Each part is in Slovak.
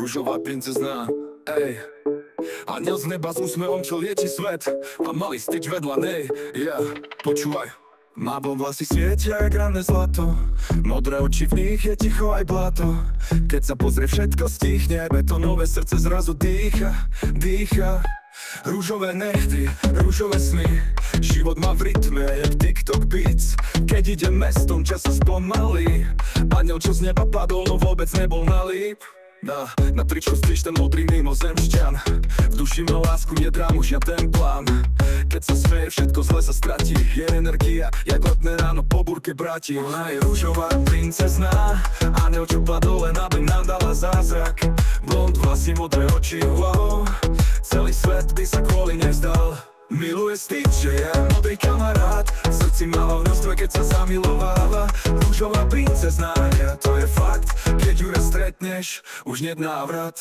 Ružová princezná, ej. Aniel z neba s úsmevom, čo lieči svet, a malý styč vedľa nej, počúvaj. Má vlasy svietia jak ranné zlato, modré oči, v nich je ticho aj bláto. Keď sa pozrie, všetko stichne, betónové srdce zrazu dýcha. Rúžové nechty, rúžové sny, život má v rytme jak TikTok beats. Keď ide mestom, čas sa spomalí. Aniel, čo z neba padol, no vôbec nebol nalíp. Na tričku stíš ten modrý mimozemšťan. V duši má lásku, nie drámu, žiaden plán. Keď sa smeje, všetko zle sa stratí. Je energia, jak letné ráno po búrke bratí. Ona je rúžová princezná, aniel, čo padol, len aby nám dala zázrak. Blond vlasy, modré oči, wow. Celý svet by sa kvôli nevzdal. Miluje styč, že je modrý kamarát. V srdci má ho množstvo, keď sa zamilováva. Rúžová princezná, to je fakt. Keď ju raz stretneš, už nie návrat.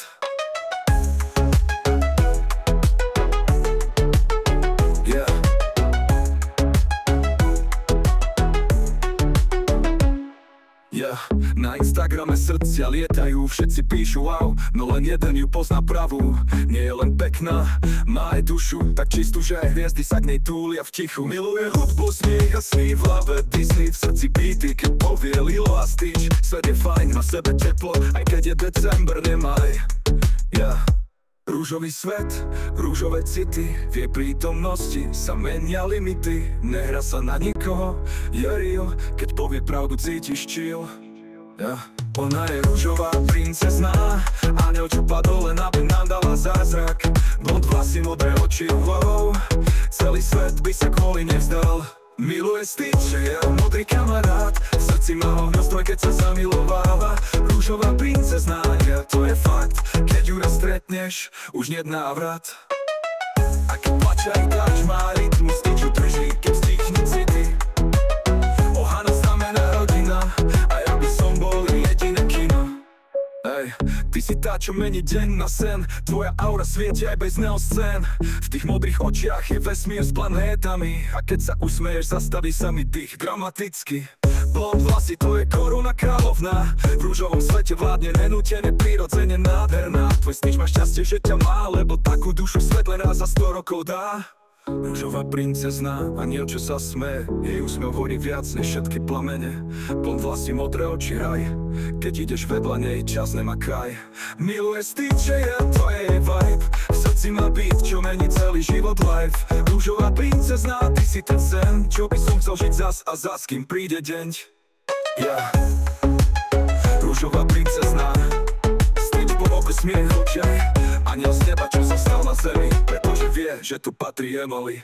Na Instagrame srdcia lietajú, všetci píšu wow, no len jeden ju pozná pravú. Nie je len pekná, má aj dušu, tak čistú, že aj hviezdy sa k nej túlia v tichu. Miluje hudbu, smiech a sní, v hlave Disney, v srdci beaty, keď povie Lilo a Stitch. Svet je fajn, má sebe teplo, aj keď je december, nemaj. Rúžový svet, rúžové city, v jej prítomnosti sa menia limity. Nehra sa na nikoho, je real, keď povie pravdu, cítiš chill. Ona je rúžová princezná, aniel, čo padol, len aby nám dala zázrak. Blond vlasy, modré oči, wow. Celý svet by sa kvôli nevzdal. Miluje styč, že je modrý kamarát. V srdci má ho množstvo, keď sa zamilováva. Rúžová princezná, to je fakt. Keď ju raz stretneš, už nie návrat. A keď plače aj dáč, má rytmus, styč ju drží, keď stichne city. Ohana znamená rodina, a ja by som bol jediné kino. Ty si tá, čo mení deň na sen. Tvoja aura svieti aj bez neoscén. V tých modrých očiach je vesmír s planétami. A keď sa usmeješ, zastaví sa mi dých dramaticky. Blond vlasy, to je koruna kráľovná. V rúžovom svete vládne nenútene, prirodzene nádherná. Tvoj snič má šťastie, že ťa má, lebo takú dušu svet len raz za 100 rokov dá. Rúžová princezná, aniel, čo sa smeje, jej úsmev horí viac než všetky plamene. Blond vlasy, modré oči, raj, keď ideš vedľa nej, čas nemá kraj. Miluje styče, to je jej vibe, v srdci má beat, čo mení celý život life. Rúžová princezná, ty si ten sen, čo by som chcel žiť zas a zas, kým príde deň. Rúžová princezná, styč po oku, smiech v očiach, aniel z neba, čo sa stal na zemi, pretože vie, že tu patrí Emily.